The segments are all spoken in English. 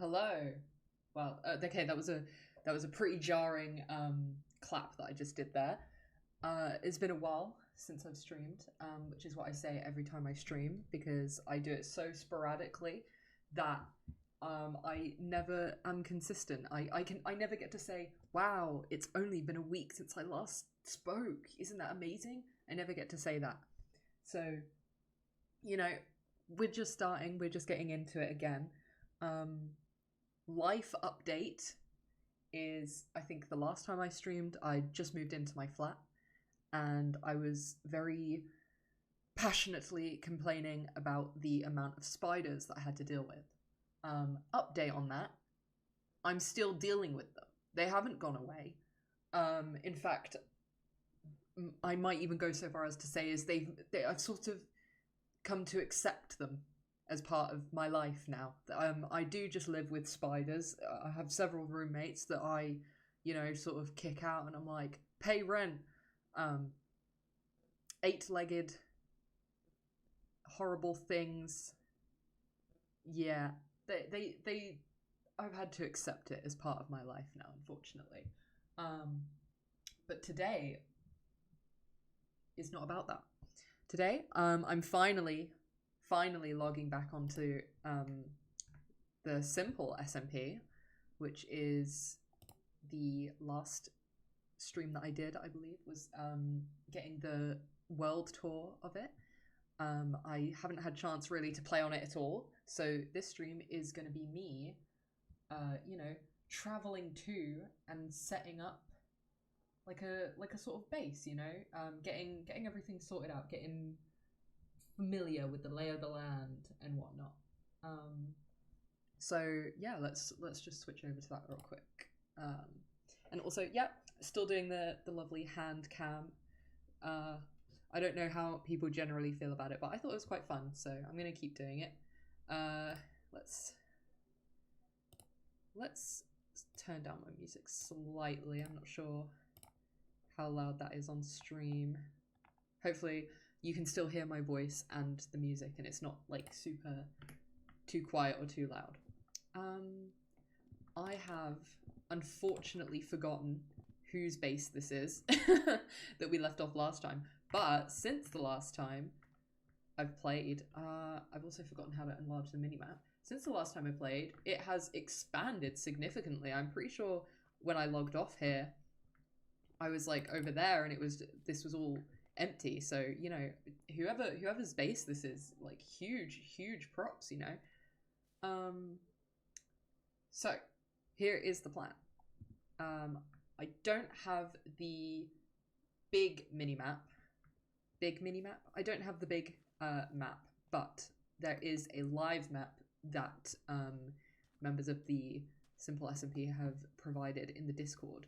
Hello. Well, okay, that was a pretty jarring clap that I just did there. It's been a while since I've streamed, which is what I say every time I stream because I do it so sporadically that I never am consistent. I never get to say, "Wow, it's only been a week since I last spoke. Isn't that amazing?" I never get to say that. So you know, we're just starting. We're just getting into it again. Um, Life update is I think the last time I streamed, I just moved into my flat and I was very passionately complaining about the amount of spiders that I had to deal with. Update on that, I'm still dealing with them. They haven't gone away. In fact, I might even go so far as to say is I've sort of come to accept them as part of my life now. I do just live with spiders. I have several roommates that sort of kick out, and I'm like, pay rent. Eight-legged, horrible things. Yeah, they. I've had to accept it as part of my life now, unfortunately. Um, but today is not about that. Today, I'm finally logging back onto the Simple SMP, which is the last stream that I did, I believe, was getting the world tour of it. I haven't had chance really to play on it at all, so this stream is going to be me, traveling to and setting up like a sort of base, getting everything sorted out, getting familiar with the lay of the land and whatnot. So yeah, let's just switch over to that real quick. And also, yeah, still doing the lovely hand cam. I don't know how people generally feel about it, but I thought it was quite fun, so I'm gonna keep doing it. Let's turn down my music slightly. I'm not sure how loud that is on stream. Hopefully you can still hear my voice and the music and it's not like super too quiet or too loud. I have unfortunately forgotten whose base this is that we left off last time, but since the last time I've played, I've also forgotten how to enlarge the minimap. Since the last time I played, it has expanded significantly. I'm pretty sure when I logged off here, I was like over there and this was all empty. So, whoever's base this is, like, huge props, So here is the plan. I don't have the big minimap. I don't have the big map, but there is a live map that members of the Simple SMP have provided in the Discord.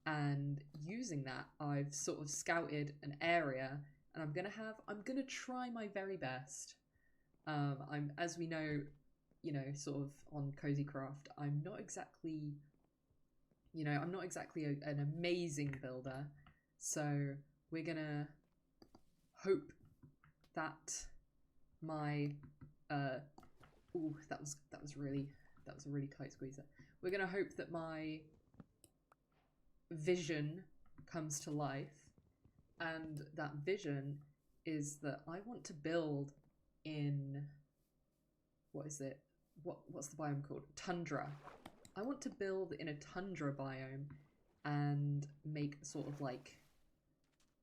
And using that, I've sort of scouted an area, and I'm gonna try my very best. As we know, sort of on Cozy Craft, I'm not exactly an amazing builder, so we're gonna hope that my that was a really tight squeeze. We're gonna hope that my vision comes to life, and that vision is that I want to build in what's the biome called? Tundra. I want to build in a tundra biome and make sort of like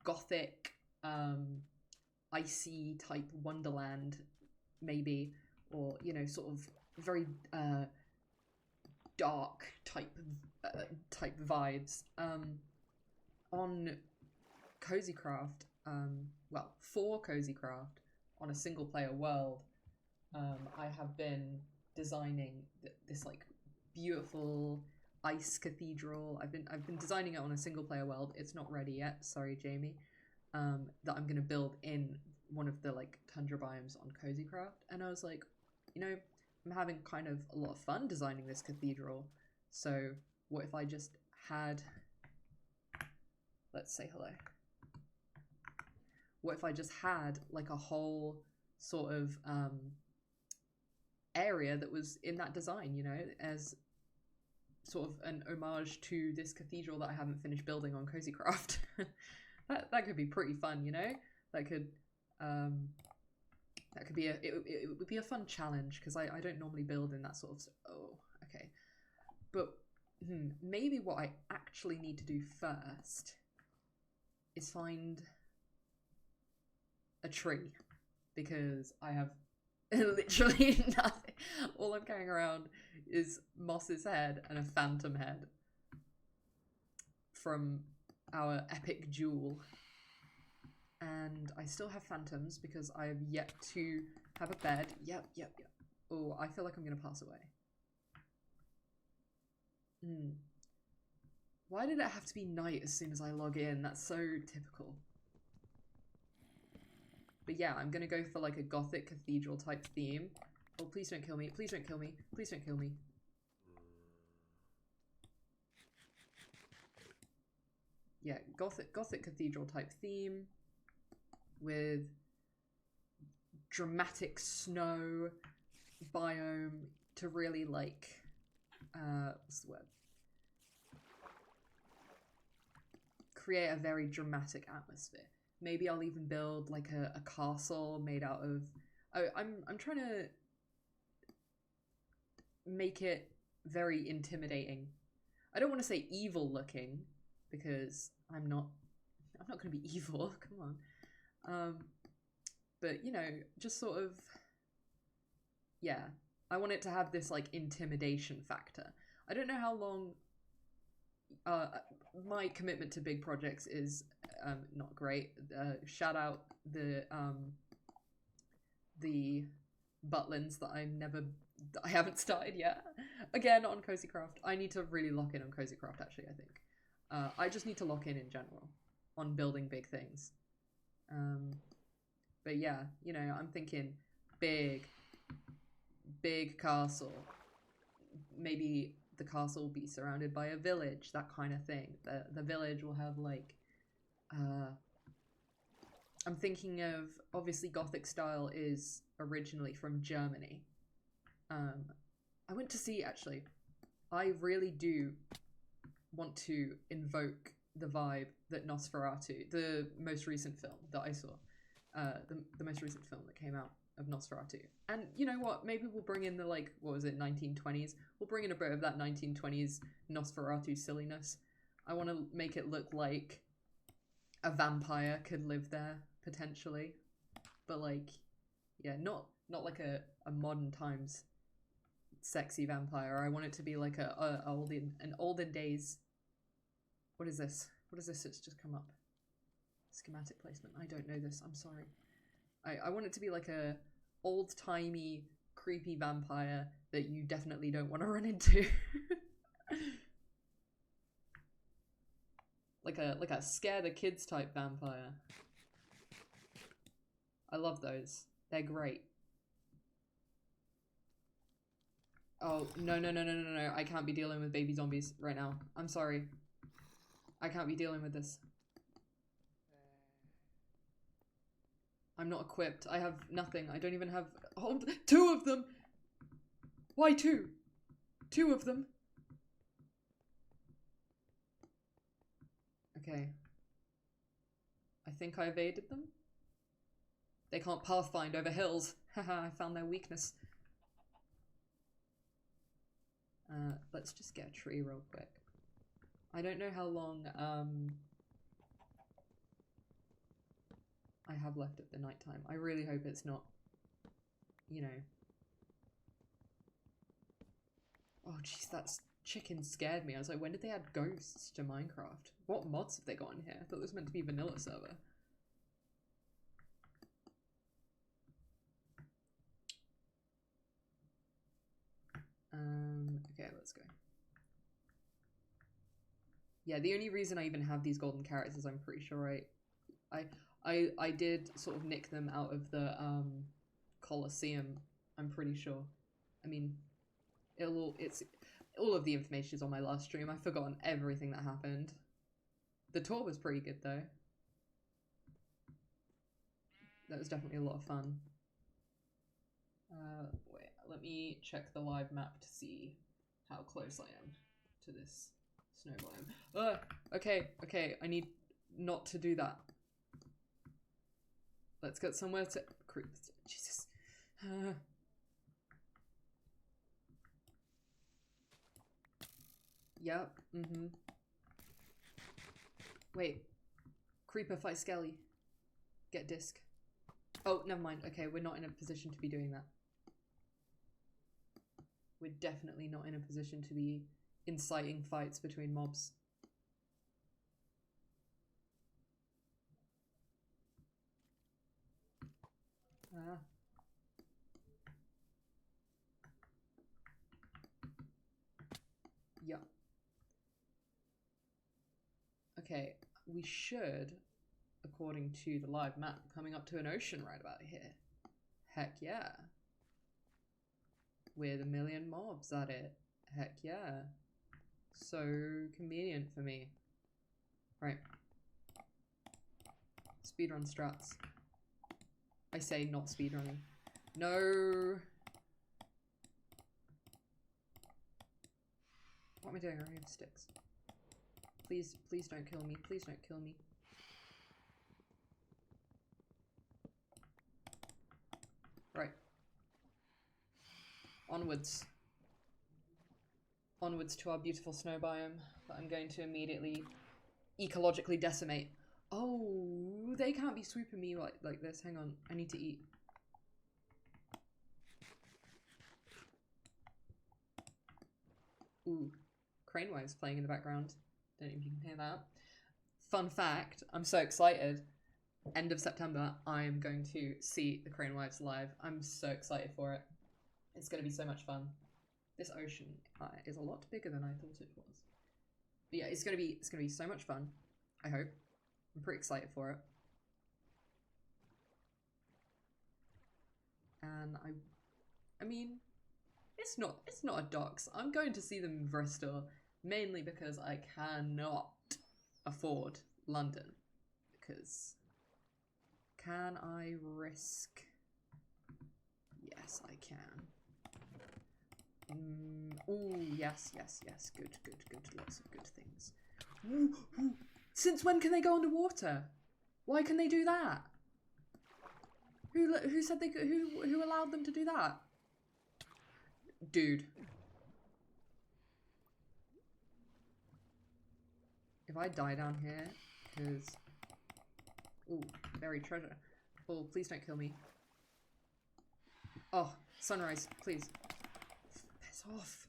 gothic, icy type wonderland, maybe, or sort of very dark type vibes. On Cozy Craft, for Cozy Craft, on a single player world, I have been designing this like beautiful ice cathedral. I've been designing it on a single player world. It's not ready yet. Sorry, Jamie. That I'm gonna build in one of the like tundra biomes on Cozy Craft, and I was like, I'm having kind of a lot of fun designing this cathedral. So what if I just had, let's say hello. What if I just had like a whole sort of area that was in that design, you know, as sort of an homage to this cathedral that I haven't finished building on Cozycraft. that could be pretty fun, you know. That could be it would be a fun challenge, because I don't normally build in that sort of. Oh, okay, but maybe what I actually need to do first is find a tree, because I have literally nothing. All I'm carrying around is Moss's head and a phantom head from our epic duel. And I still have phantoms because I have yet to have a bed. Yep. Oh, I feel like I'm gonna pass away. Why did it have to be night as soon as I log in? That's so typical. But yeah, I'm gonna go for like a gothic cathedral type theme. Oh, please don't kill me. Please don't kill me. Please don't kill me. Yeah, gothic cathedral type theme with dramatic snow biome to really like what's the word? Create a very dramatic atmosphere. Maybe I'll even build like a castle made out of. Oh, I'm trying to make it very intimidating. I don't want to say evil looking, because I'm not going to be evil. Come on. But you know, just sort of. Yeah, I want it to have this like intimidation factor. I don't know how long. My commitment to big projects is not great. Shout out the Butlins that I haven't started yet. Again, on Cozycraft. I need to really lock in on Cozycraft, actually, I think. I just need to lock in general on building big things. But yeah, you know, I'm thinking big castle. Maybe the castle will be surrounded by a village, that kind of thing. The village will have like I'm thinking of, obviously Gothic style is originally from Germany. I went to see, actually, I really do want to invoke the vibe that Nosferatu, the most recent film that I saw, the most recent film that came out of Nosferatu. And you know what, maybe we'll bring in the, like, what was it, 1920s? We'll bring in a bit of that 1920s Nosferatu silliness. I want to make it look like a vampire could live there, potentially. But like, yeah, not like a modern times sexy vampire. I want it to be like an olden days. What is this? What is this that's just come up? Schematic placement. I don't know this. I'm sorry. I want it to be like a old-timey, creepy vampire that you definitely don't want to run into. like a scare the kids type vampire. I love those. They're great. Oh, no. I can't be dealing with baby zombies right now. I'm sorry. I can't be dealing with this. I'm not equipped. I have nothing. I don't even have... Oh, 2 of them! Why 2? 2 of them? Okay. I think I evaded them. They can't pathfind over hills. Haha, I found their weakness. Let's just get a tree real quick. I don't know how long I have left at the nighttime. I really hope it's not, you know. Oh jeez, that chicken scared me. I was like, when did they add ghosts to Minecraft? What mods have they got in here? I thought it was meant to be vanilla server. Okay, let's go. Yeah, the only reason I even have these golden carrots is I'm pretty sure I did sort of nick them out of the Colosseum. I'm pretty sure. I mean, it's all of the information is on my last stream. I've forgotten everything that happened. The tour was pretty good though. That was definitely a lot of fun. Wait, let me check the live map to see how close I am to this snow biome. Okay, okay, I need not to do that. Let's get somewhere to creep. Jesus. Yep, Wait. Creeper fight Skelly. Get disc. Oh, never mind. Okay, we're not in a position to be doing that. We're definitely not in a position to be inciting fights between mobs. Ah. Yeah. Okay, we should, according to the live map, coming up to an ocean right about here. Heck yeah. With 1 million mobs at it. Heck yeah. So convenient for me. Right. Speedrun strats. I say not speedrunning. No. What am I doing? I have sticks. Please, please don't kill me. Please don't kill me. Right. Onwards. Onwards to our beautiful snow biome that I'm going to immediately ecologically decimate. Oh, they can't be swooping me like this. Hang on, I need to eat. Ooh, crane waves playing in the background. Don't know if you can hear that. Fun fact, I'm so excited. End of September, I'm going to see the crane waves live. I'm so excited for it. It's going to be so much fun. This ocean is a lot bigger than I thought it was. But yeah, it's gonna be so much fun. I hope. I'm pretty excited for it. And I mean, it's not a dox. I'm going to see them in Bristol mainly because I cannot afford London. Because can I risk? Yes, I can. Oh, yes, yes, yes. Good, good, good. Lots of good things. Ooh, ooh. Since when can they go underwater? Why can they do that? Who said they could? Who allowed them to do that? Dude. If I die down here, because... Ooh, buried treasure. Oh, please don't kill me. Oh, sunrise, please. Piss off.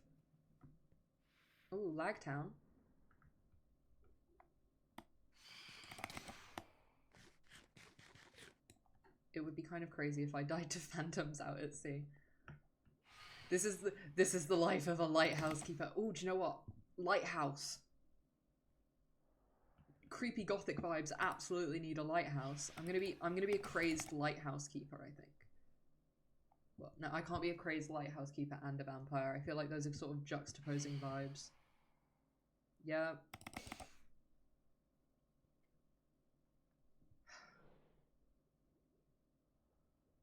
Oh, Lagtown. It would be kind of crazy if I died to phantoms out at sea. This is the life of a lighthouse keeper. Oh, do you know what? Lighthouse. Creepy gothic vibes absolutely need a lighthouse. I'm gonna be a crazed lighthouse keeper, I think. Well, no, I can't be a crazed lighthouse keeper and a vampire. I feel like those are sort of juxtaposing vibes. Yeah.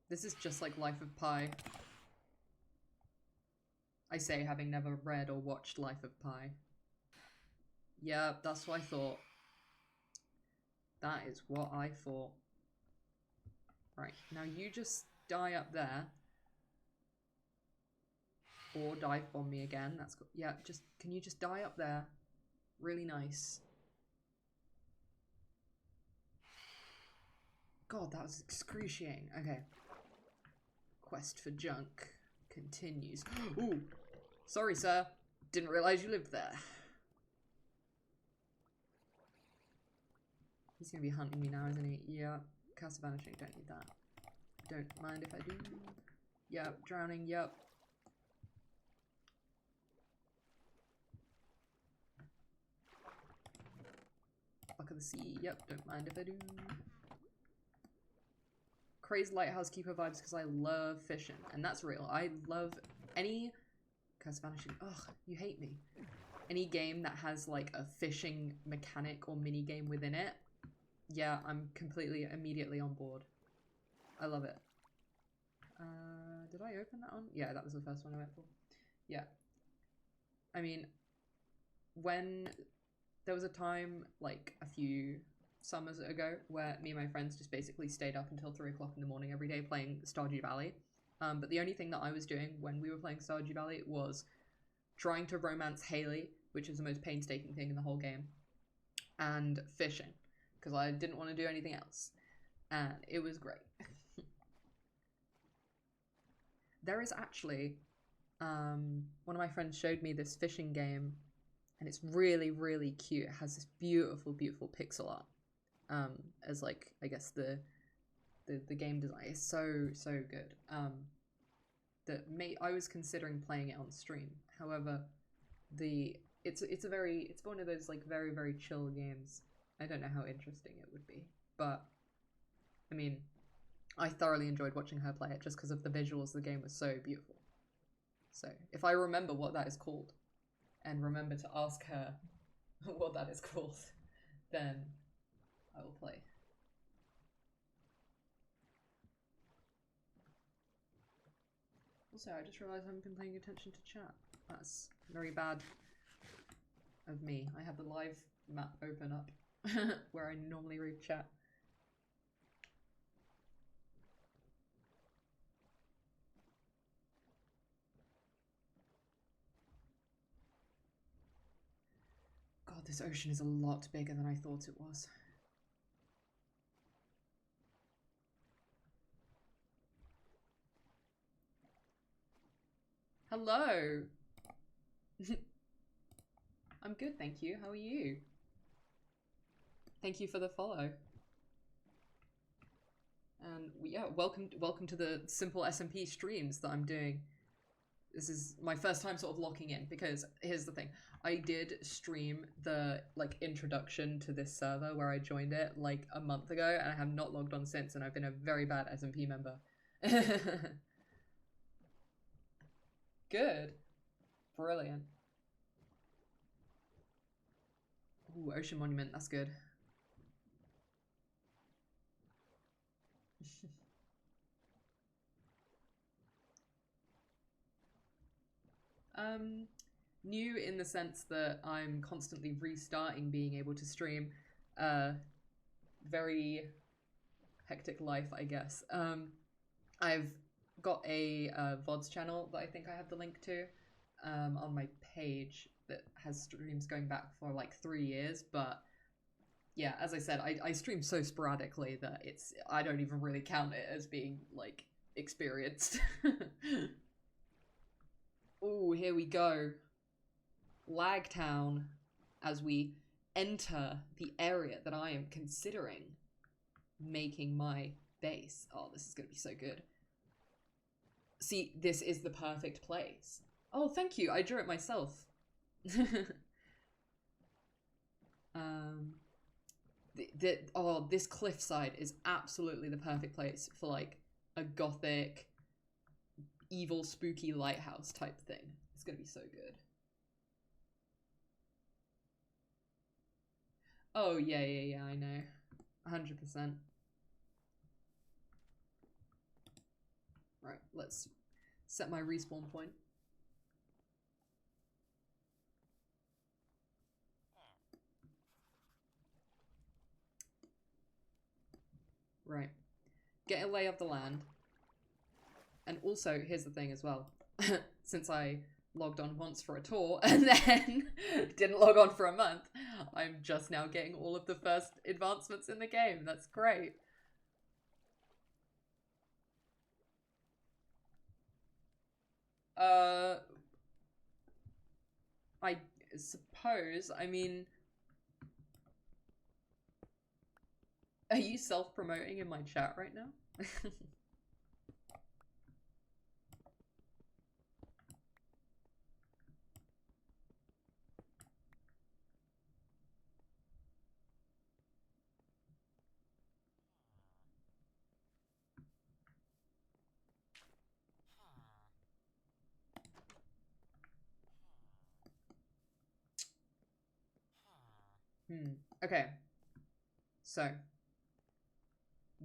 This is just like Life of Pi. I say, having never read or watched Life of Pi. Yeah, that's what I thought. That is what I thought. Right, now you just die up there. Or dive bomb me again. That's good. Yeah, just can you just die up there? Really nice. God, that was excruciating. Okay. Quest for junk continues. Ooh, sorry, sir. Didn't realize you lived there. He's gonna be hunting me now, isn't he? Yeah. Cast vanishing. Don't need that. Don't mind if I do. Yep. Drowning. Yep. Buck of the sea. Yep. Don't mind if I do. Crazed lighthouse keeper vibes because I love fishing, and that's real. I love any cast vanishing. Ugh, you hate me. Any game that has like a fishing mechanic or mini game within it. Yeah, I'm completely immediately on board. I love it. Did I open that one? Yeah, that was the first one I went for. Yeah. I mean, when there was a time, like a few summers ago, where me and my friends just basically stayed up until 3 o'clock in the morning every day playing Stardew Valley. But the only thing that I was doing when we were playing Stardew Valley was trying to romance Haley, which is the most painstaking thing in the whole game, and fishing, because I didn't want to do anything else. And it was great. There is actually, one of my friends showed me this fishing game, and it's really, really cute. It has this beautiful, beautiful pixel art, as like, I guess the game design is so good. I was considering playing it on stream. However, it's one of those like very, very chill games. I don't know how interesting it would be, but I mean, I thoroughly enjoyed watching her play it just because of the visuals. The game was so beautiful. So if I remember what that is called, and remember to ask her what that is called, then I will play. Also, I just realised I haven't been paying attention to chat. That's very bad of me. I have the live map open up where I normally read chat. God, this ocean is a lot bigger than I thought it was. Hello! I'm good, thank you. How are you? Thank you for the follow. And yeah, welcome to the Simple SMP streams that I'm doing. This is my first time sort of locking in, because here's the thing. I did stream the like introduction to this server where I joined it like a month ago, and I have not logged on since, and I've been a very bad SMP member. Good. Brilliant. Ooh, Ocean Monument, that's good. New in the sense that I'm constantly restarting being able to stream. Very hectic life, I guess. I've got a VODs channel that I think I have the link to on my page that has streams going back for like 3 years, but yeah, as I said, I stream so sporadically that I don't even really count it as being like experienced. Oh, here we go. Lagtown, as we enter the area that I am considering making my base. Oh, this is going to be so good. See, this is the perfect place. Oh, thank you. I drew it myself. This cliffside is absolutely the perfect place for like a gothic, evil, spooky lighthouse type thing. It's going to be so good. Oh, yeah, I know. 100%. Right, let's set my respawn point. Right. Get a lay of the land. And also, here's the thing as well. Since I logged on once for a tour and then didn't log on for a month, I'm just now getting all of the first advancements in the game. That's great. I suppose, I mean, are you self-promoting in my chat right now? Okay. So,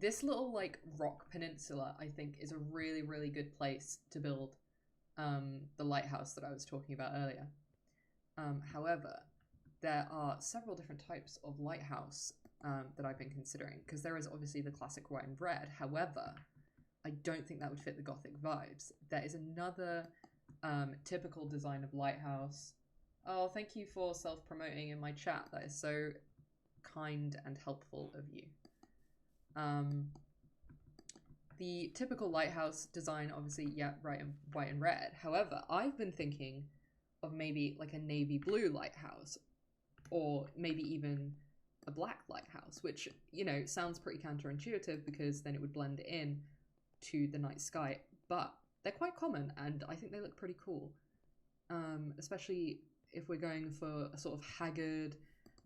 this little like rock peninsula, I think, is a really, really good place to build the lighthouse that I was talking about earlier. However, there are several different types of lighthouse that I've been considering, because there is obviously the classic white and red. However, I don't think that would fit the Gothic vibes. There is another typical design of lighthouse. Oh, thank you for self-promoting in my chat. That is so kind and helpful of you. The typical lighthouse design, obviously, yeah, right, and white and red. However, I've been thinking of maybe like a navy blue lighthouse, or maybe even a black lighthouse, which, you know, sounds pretty counterintuitive because then it would blend in to the night sky, but they're quite common and I think they look pretty cool. Especially if we're going for a sort of haggard,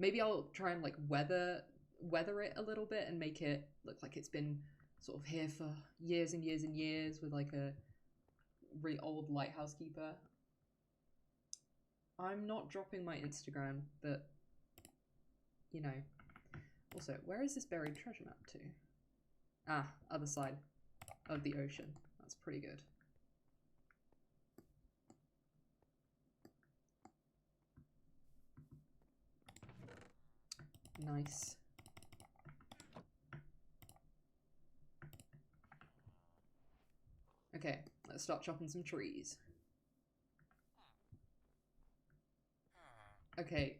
maybe I'll try and like weather it a little bit and make it look like it's been sort of here for years and years and years with like a really old lighthouse keeper. I'm not dropping my Instagram, but you know. Also, where is this buried treasure map to? Ah, other side of the ocean. That's pretty good. Nice. Okay, let's start chopping some trees. Okay.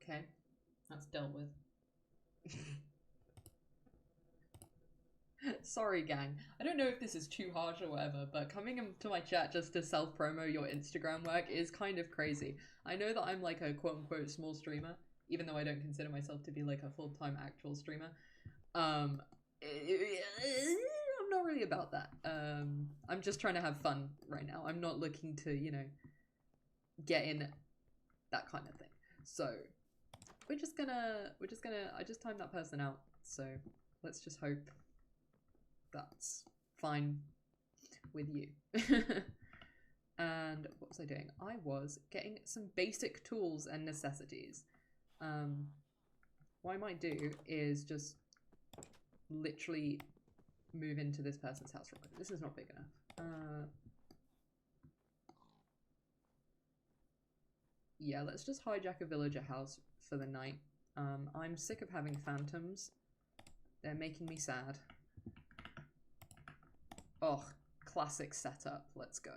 Okay, that's dealt with. Sorry, gang. I don't know if this is too harsh or whatever, but coming into my chat just to self-promo your Instagram work is kind of crazy. I know that I'm like a quote-unquote small streamer, even though I don't consider myself to be like a full-time actual streamer. I'm not really about that. I'm just trying to have fun right now. I'm not looking to, you know, get in that kind of thing. So I just timed that person out. So let's just hope that's fine with you. And what was I doing? I was getting some basic tools and necessities. What I might do is just literally move into this person's house real quick. This is not big enough. Yeah, let's just hijack a villager house for the night. I'm sick of having phantoms. They're making me sad. Oh, classic setup. Let's go.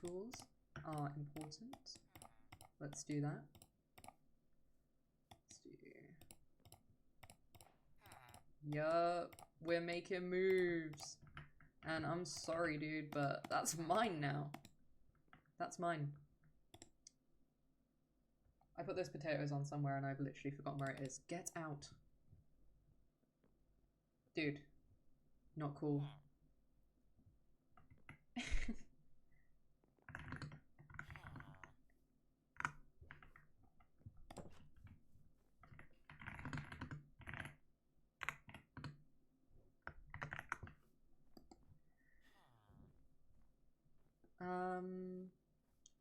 Tools are important. Let's do that. Let's do... Yup, we're making moves. And I'm sorry, dude, but that's mine now. That's mine. I put those potatoes on somewhere and I've literally forgotten where it is. Get out. Dude. Not cool.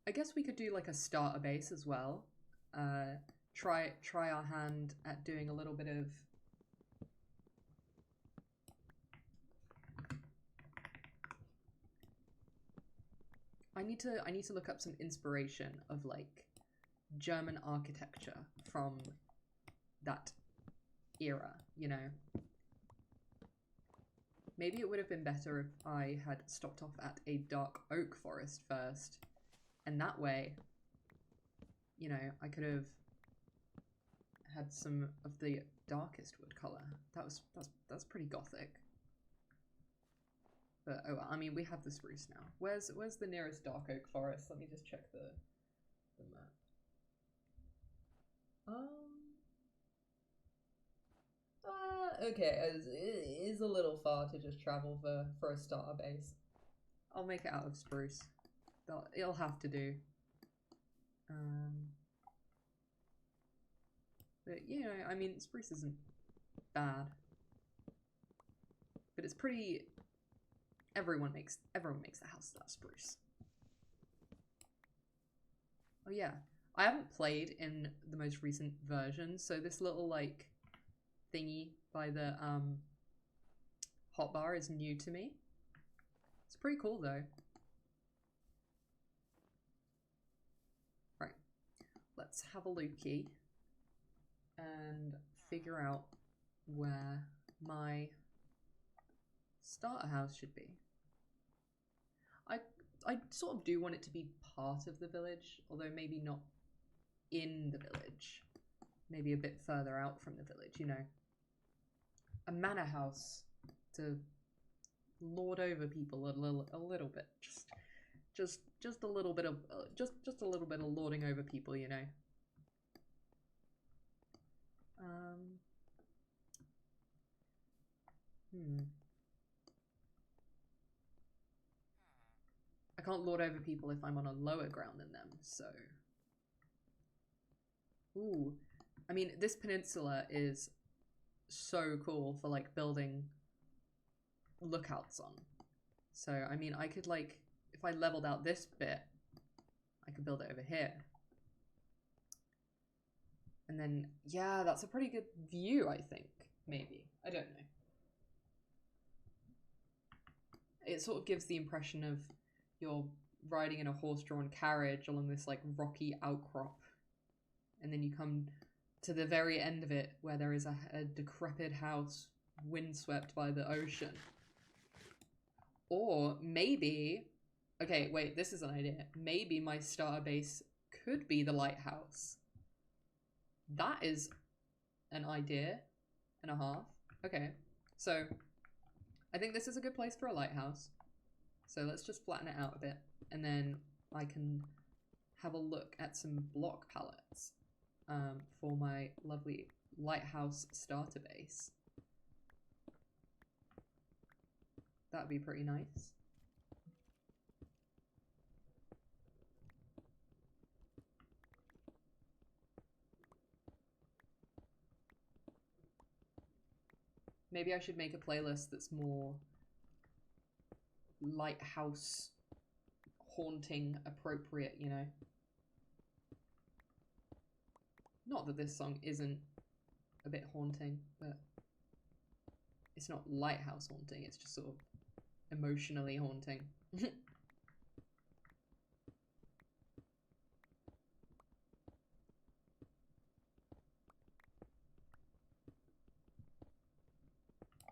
I guess we could do like a starter base as well. Try our hand at doing a little bit of I need to look up some inspiration of like German architecture from that era, you know. Maybe it would have been better if I had stopped off at a dark oak forest first, and that way, you know, I could have had some of the darkest wood color. That's pretty gothic. But oh, I mean, we have the spruce now. Where's the nearest dark oak forest? Let me just check the map. Okay, it is a little far to just travel for a starter base. I'll make it out of spruce. It'll have to do. But you know, I mean, spruce isn't bad, but it's pretty. Everyone makes the house out of spruce. Oh yeah, I haven't played in the most recent version, so this little like thingy by the hotbar is new to me. It's pretty cool though. Right, let's have a looky and figure out where my starter house should be. I sort of do want it to be part of the village, although maybe not in the village. Maybe a bit further out from the village, you know. A manor house to lord over people a little bit. Just a little bit of just a little bit of lording over people, you know. I can't lord over people if I'm on a lower ground than them, so. Ooh. I mean, this peninsula is so cool for like building lookouts on. So, I mean, I could like, if I leveled out this bit, I could build it over here. And then, yeah, that's a pretty good view, I think. Maybe. I don't know. It sort of gives the impression of you're riding in a horse-drawn carriage along this like rocky outcrop, and then you come to the very end of it where there is a decrepit house windswept by the ocean. Or maybe, okay, wait, this is an idea. Maybe my starter base could be the lighthouse. That is an idea and a half. Okay, so I think this is a good place for a lighthouse. So let's just flatten it out a bit, and then I can have a look at some block palettes for my lovely lighthouse starter base. That'd be pretty nice. Maybe I should make a playlist that's more lighthouse haunting appropriate, you know. Not that this song isn't a bit haunting, but it's not lighthouse haunting, it's just sort of emotionally haunting.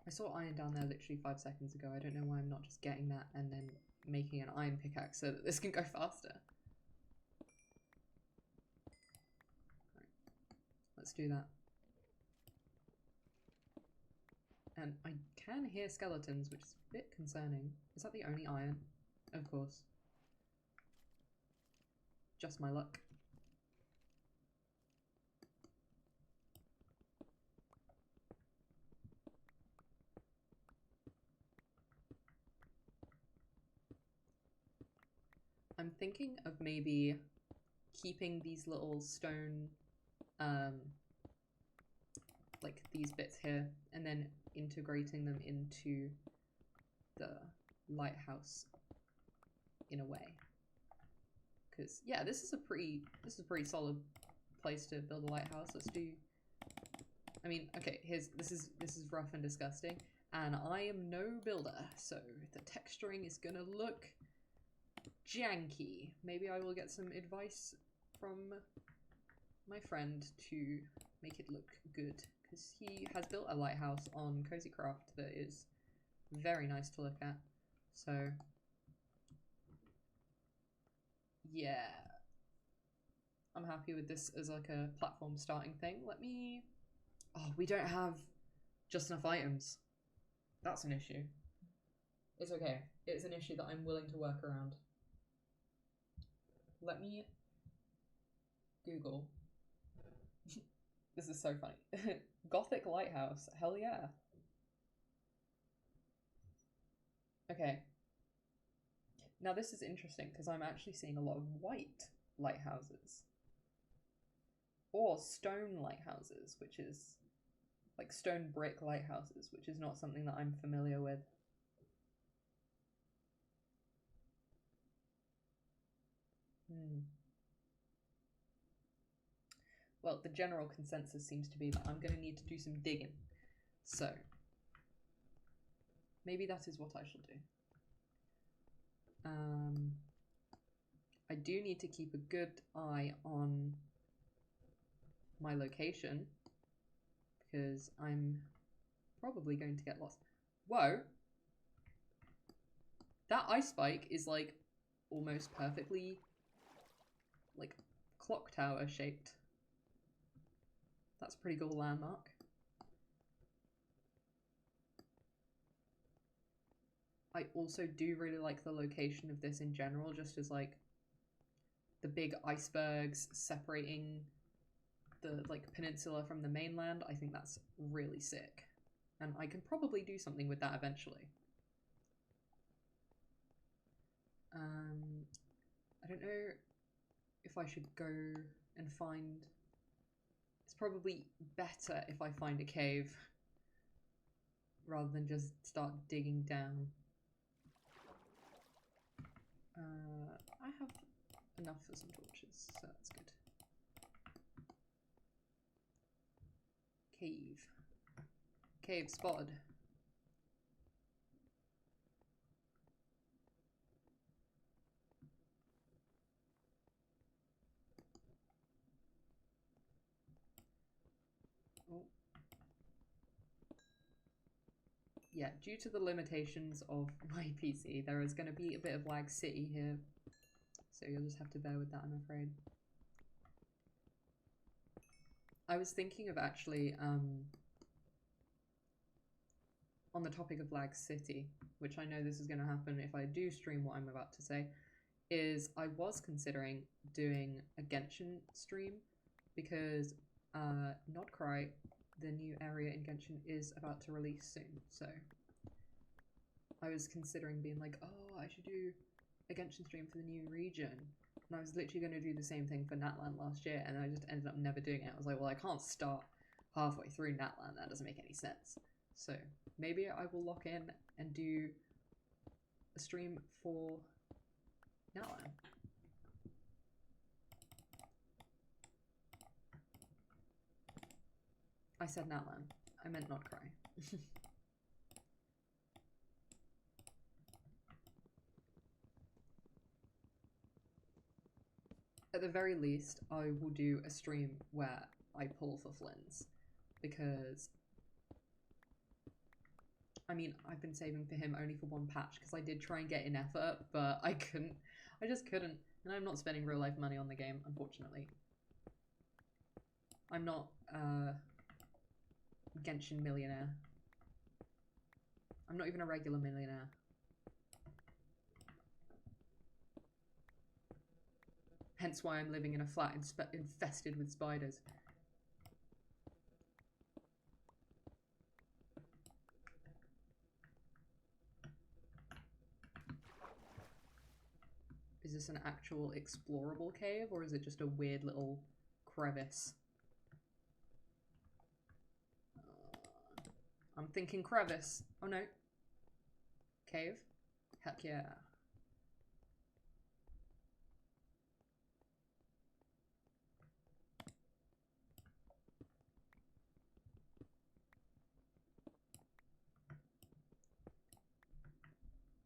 I saw iron down there literally 5 seconds ago. I don't know why I'm not just getting that and then making an iron pickaxe so that this can go faster. Right. Let's do that. And I can hear skeletons, which is a bit concerning. Is that the only iron? Of course. Just my luck. I'm thinking of maybe keeping these little stone, like these bits here, and then integrating them into the lighthouse in a way. Because yeah, this is a pretty solid place to build a lighthouse. Let's do. I mean, okay, this is rough and disgusting, and I am no builder, so the texturing is gonna look janky. Maybe I will get some advice from my friend to make it look good, because he has built a lighthouse on Cozy Craft that is very nice to look at. So yeah, I'm happy with this as like a platform starting thing. Let me... Oh, we don't have just enough items. That's an issue. It's okay. It's an issue that I'm willing to work around. Let me Google. This is so funny. Gothic lighthouse. Hell yeah. Okay. Now this is interesting because I'm actually seeing a lot of white lighthouses. Or stone lighthouses, which is like stone brick lighthouses, which is not something that I'm familiar with. Well, the general consensus seems to be that I'm going to need to do some digging. So, maybe that is what I shall do. I do need to keep a good eye on my location, because I'm probably going to get lost. Whoa! That ice spike is like almost perfectly like clock tower shaped. That's a pretty cool landmark. I also do really like the location of this in general, just as like the big icebergs separating the like peninsula from the mainland. I think that's really sick, and I can probably do something with that eventually. I don't know if I should go and find... It's probably better if I find a cave rather than just start digging down. I have enough for some torches, so that's good. Cave. Cave spotted. Oh. Yeah, due to the limitations of my PC, there is going to be a bit of lag city here. So you'll just have to bear with that, I'm afraid. I was thinking of actually, on the topic of lag city, which I know this is going to happen if I do stream what I'm about to say, is I was considering doing a Genshin stream, because Not Cry, the new area in Genshin, is about to release soon. So I was considering being like, oh, I should do a Genshin stream for the new region. And I was literally going to do the same thing for Natlan last year, and I just ended up never doing it. I was like, well, I can't start halfway through Natlan. That doesn't make any sense. So maybe I will lock in and do a stream for Natlan. I said Natlan. I meant Not Cry. At the very least, I will do a stream where I pull for Flynn's, because I mean, I've been saving for him only for one patch, because I did try and get in effort, but I couldn't. I just couldn't, and I'm not spending real life money on the game, unfortunately. I'm not Genshin millionaire. I'm not even a regular millionaire. Hence why I'm living in a flat infested with spiders. Is this an actual explorable cave, or is it just a weird little crevice? I'm thinking crevice. Oh no. Cave? Heck yeah.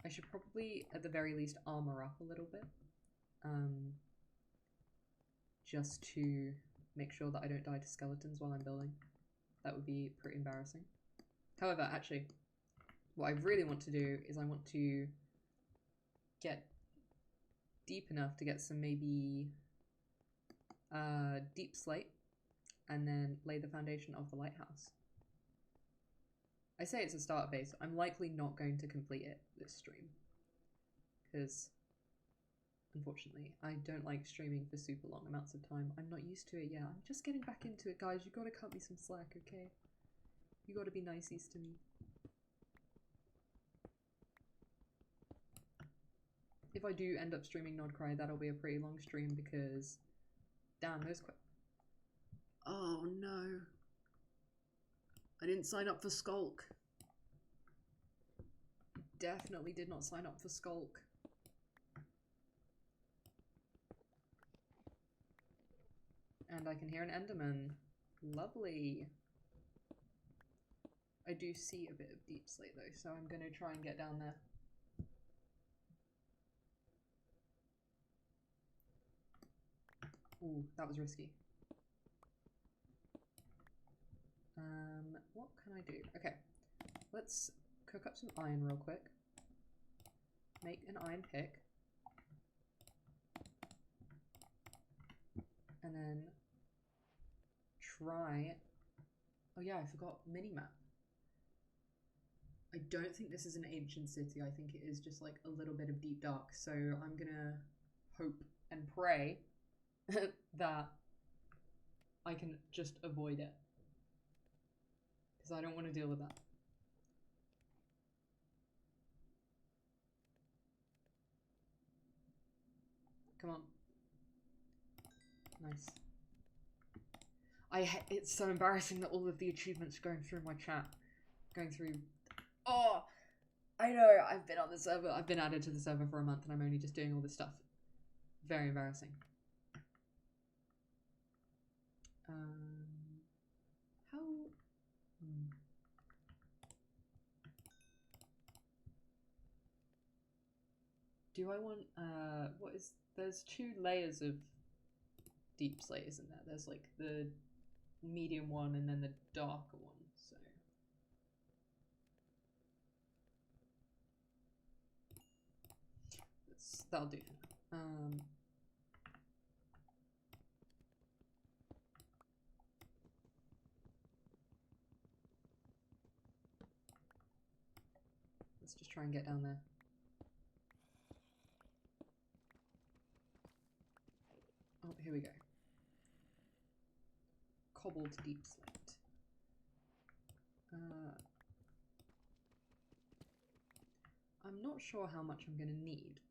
I should probably, at the very least, armor up a little bit. Just to make sure that I don't die to skeletons while I'm building. That would be pretty embarrassing. However, actually, what I really want to do is I want to get deep enough to get some maybe deep slate and then lay the foundation of the lighthouse. I say it's a starter base. I'm likely not going to complete it this stream because unfortunately I don't like streaming for super long amounts of time. I'm not used to it yet. I'm just getting back into it, guys. You gotta cut me some slack, okay? You gotta be niceys to me. If I do end up streaming Nodcry, that'll be a pretty long stream because damn, those oh no. I didn't sign up for Skulk. Definitely did not sign up for Skulk. And I can hear an Enderman. Lovely. I do see a bit of deep slate though, so I'm going to try and get down there. Ooh, that was risky. What can I do? Okay, let's cook up some iron real quick. Make an iron pick. And then try... Oh yeah, I forgot minimap. I don't think this is an ancient city. I think it is just like a little bit of deep dark. So I'm gonna hope and pray that I can just avoid it. Because I don't want to deal with that. Come on. Nice. It's so embarrassing that all of the achievements are going through my chat. Going through... Oh! I know, I've been on the server. I've been added to the server for a month and I'm only just doing all this stuff. Very embarrassing. How... Do I want, what is... There's 2 layers of deep slate, isn't there? There's like the medium one and then the darker one, so... That'll do for now. Let's just try and get down there. Oh, here we go. Cobbled deep slate. I'm not sure how much I'm going to need,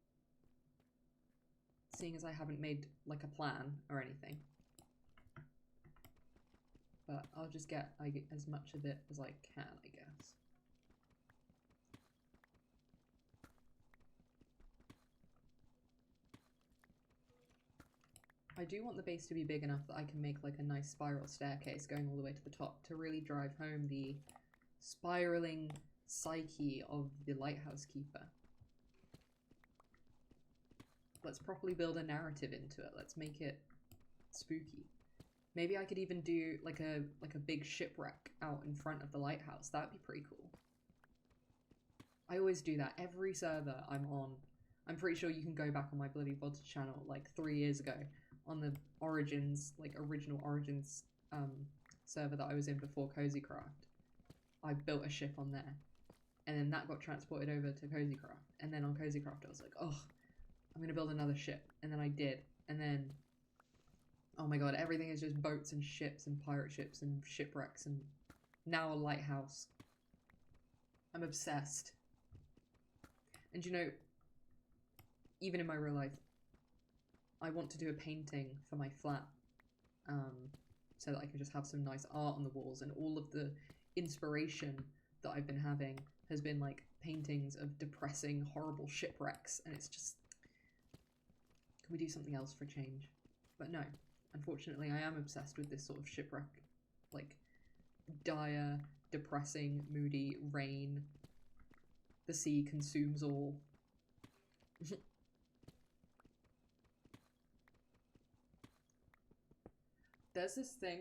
seeing as I haven't made like a plan or anything. But I'll just get as much of it as I can, I guess. I do want the base to be big enough that I can make like a nice spiral staircase going all the way to the top to really drive home the spiraling psyche of the lighthouse keeper. Let's properly build a narrative into it. Let's make it spooky. Maybe I could even do like a big shipwreck out in front of the lighthouse. That'd be pretty cool. I always do that. Every server I'm on, I'm pretty sure you can go back on my Bloody VOD channel like 3 years ago on the Origins, like original Origins server that I was in before Cozycraft. I built a ship on there. And then that got transported over to Cozycraft. And then on Cozycraft I was like, oh, I'm going to build another ship. And then I did. And then, oh my god, everything is just boats and ships and pirate ships and shipwrecks and now a lighthouse. I'm obsessed. And you know, even in my real life, I want to do a painting for my flat, so that I can just have some nice art on the walls, and all of the inspiration that I've been having has been like paintings of depressing, horrible shipwrecks, and it's just, can we do something else for a change? But no, unfortunately I am obsessed with this sort of shipwreck, like dire, depressing, moody rain, the sea consumes all. There's this thing,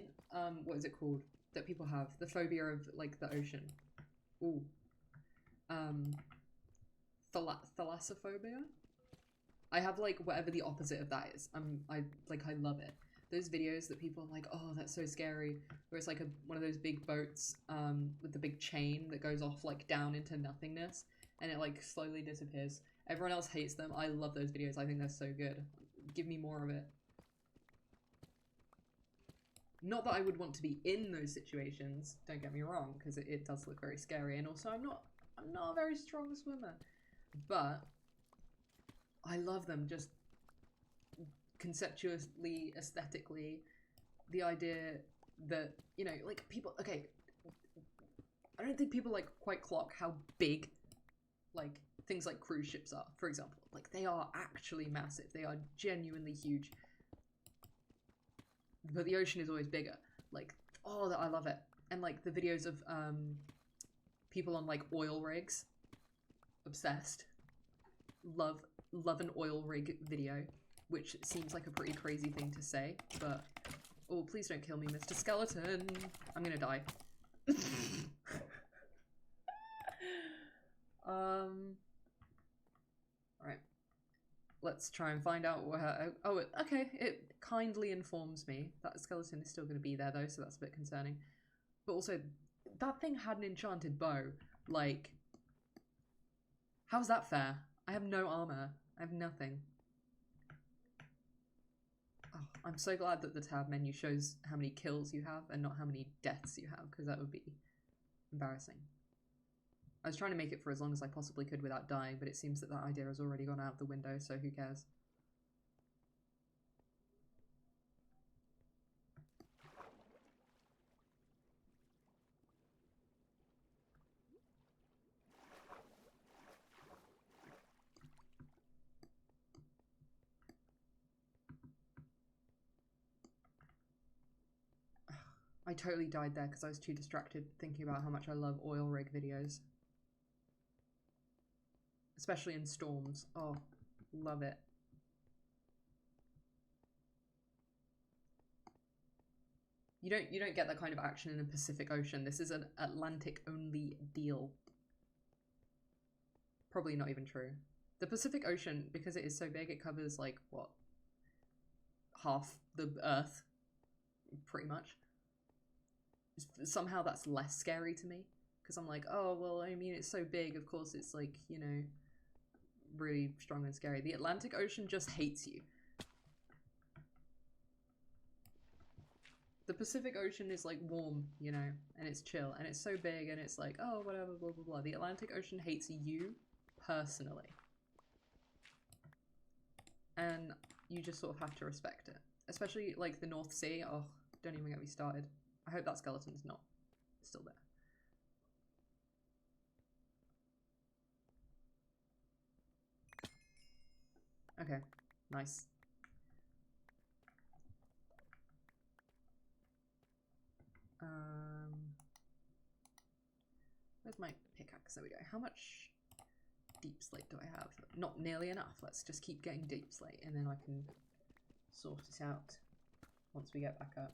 what is it called, that people have, the phobia of like the ocean. Ooh. Thalassophobia? I have like whatever the opposite of that is. I love it. Those videos that people are like, oh, that's so scary, where it's like one of those big boats with the big chain that goes off like down into nothingness and it like slowly disappears. Everyone else hates them. I love those videos. I think they're so good. Give me more of it. Not that I would want to be in those situations, don't get me wrong, because it does look very scary, and also I'm not a very strong swimmer, but I love them just conceptually, aesthetically. The idea that, you know, like people, okay, I don't think people like quite clock how big like things like cruise ships are, for example. Like they are actually massive. They are genuinely huge. But the ocean is always bigger. Like, oh, I love it. And like the videos of people on like oil rigs, obsessed. Love an oil rig video, which seems like a pretty crazy thing to say, but oh, please don't kill me, Mr. Skeleton. I'm gonna die. Alright. Let's try and find out where... Oh, okay, it kindly informs me that skeleton is still going to be there, though, so that's a bit concerning. But also, that thing had an enchanted bow. Like, how's that fair? I have no armor. I have nothing. Oh, I'm so glad that the tab menu shows how many kills you have and not how many deaths you have, because that would be embarrassing. I was trying to make it for as long as I possibly could without dying, but it seems that idea has already gone out the window, so who cares? I totally died there because I was too distracted thinking about how much I love oil rig videos. Especially in storms. Oh, love it. You don't get that kind of action in the Pacific Ocean. This is an Atlantic only deal. Probably not even true. The Pacific Ocean, because it is so big, it covers like what? Half the Earth, pretty much. Somehow that's less scary to me, because I'm like, oh, well, I mean, it's so big, of course it's like, you know, really strong and scary. The Atlantic Ocean just hates you. The Pacific Ocean is like warm, you know, and it's chill, and it's so big, and it's like, oh, whatever, blah, blah, blah. The Atlantic Ocean hates you personally. And you just sort of have to respect it. Especially like the North Sea. Oh, don't even get me started. I hope that skeleton's not still there. Okay, nice. Where's my pickaxe? There we go. How much deep slate do I have? Not nearly enough. Let's just keep getting deep slate and then I can sort it out once we get back up.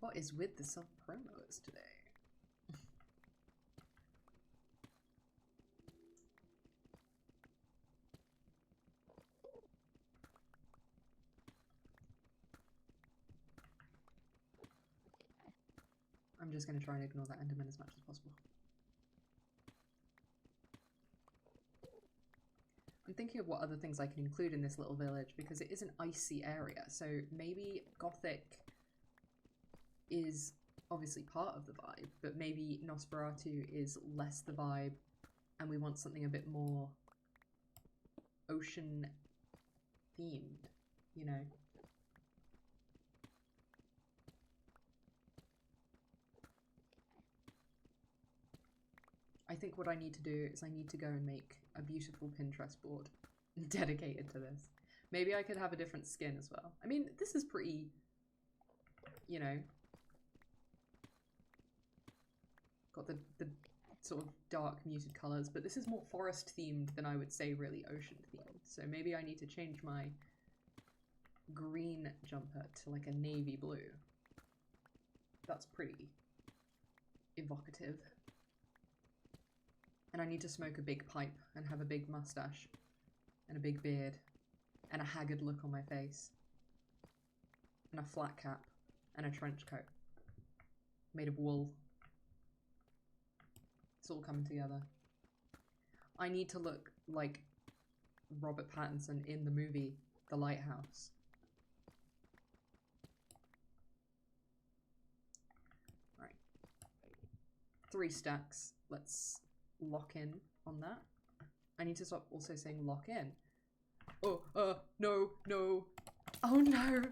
What is with the self-promos today? I'm just going to try and ignore that Enderman as much as possible. I'm thinking of what other things I can include in this little village because it is an icy area. So maybe Gothic is obviously part of the vibe, but maybe Nosferatu is less the vibe and we want something a bit more ocean themed, you know? I think what I need to do is I need to go and make a beautiful Pinterest board dedicated to this. Maybe I could have a different skin as well. I mean, this is pretty, you know, got the sort of dark muted colors, but this is more forest themed than I would say really ocean themed. So maybe I need to change my green jumper to like a navy blue. That's pretty evocative. And I need to smoke a big pipe and have a big mustache and a big beard and a haggard look on my face and a flat cap and a trench coat made of wool. It's all coming together. I need to look like Robert Pattinson in the movie The Lighthouse. Right. 3 stacks. Let's lock in on that. I need to stop also saying lock in. Oh, no, no. Oh no.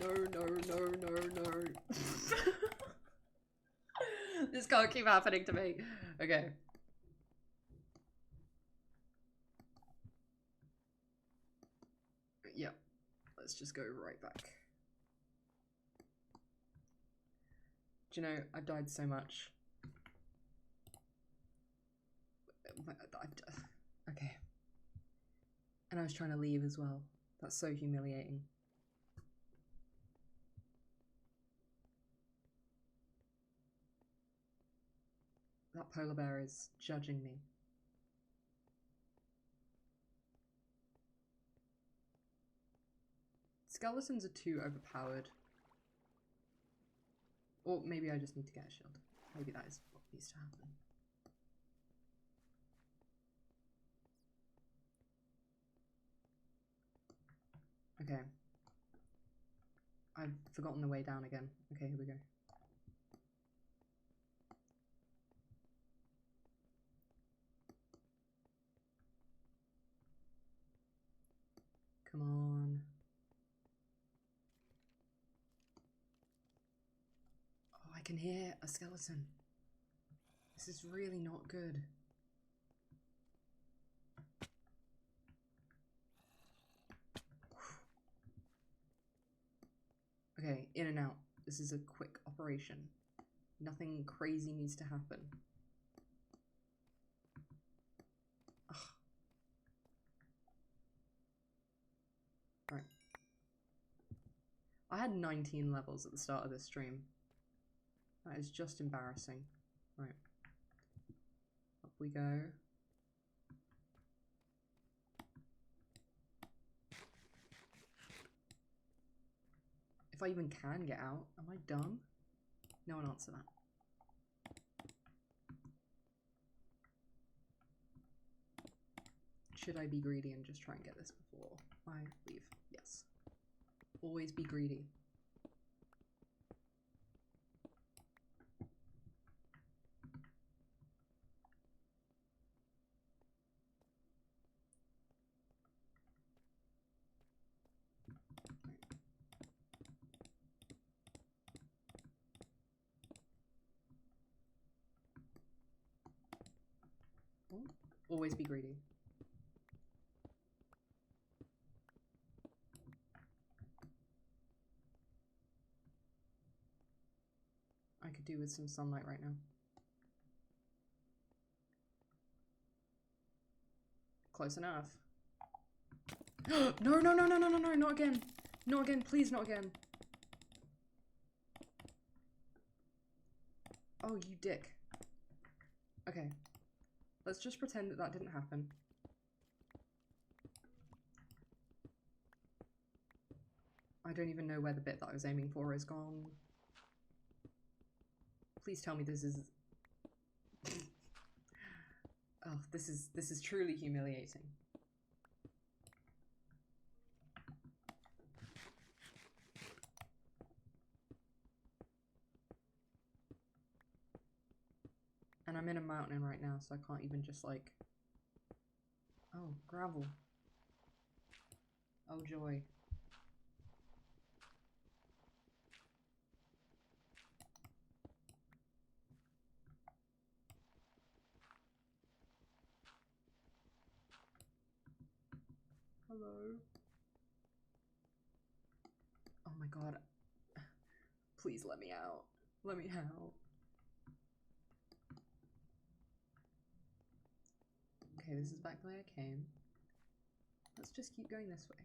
No, no, no, no, no. This can't keep happening to me. Okay. Yeah. Let's just go right back. Do you know, I've died so much. Okay. And I was trying to leave as well. That's so humiliating. That polar bear is judging me. Skeletons are too overpowered. Or maybe I just need to get a shield. Maybe that is what needs to happen. Okay. I've forgotten the way down again. Okay, here we go. Come on. Oh, I can hear a skeleton. This is really not good. Okay, in and out. This is a quick operation. Nothing crazy needs to happen. Ugh. Right. I had 19 levels at the start of this stream. That is just embarrassing. Right. Up we go. If I even can get out. Am I dumb? No one answer that. Should I be greedy and just try and get this before I leave? Yes. Always be greedy. Always be greedy. I could do with some sunlight right now. Close enough. No, no, no, no, no, no, no, not again. Not again, please, not again. Oh, you dick. Okay. Let's just pretend that that didn't happen. I don't even know where the bit that I was aiming for is gone. Please tell me this is... Oh, this is truly humiliating. And I'm in a mountain right now, so I can't even just like... Oh, gravel. Oh joy. Hello. Oh my god. Please let me out. Let me out. Okay, this is back the way I came. Let's just keep going this way.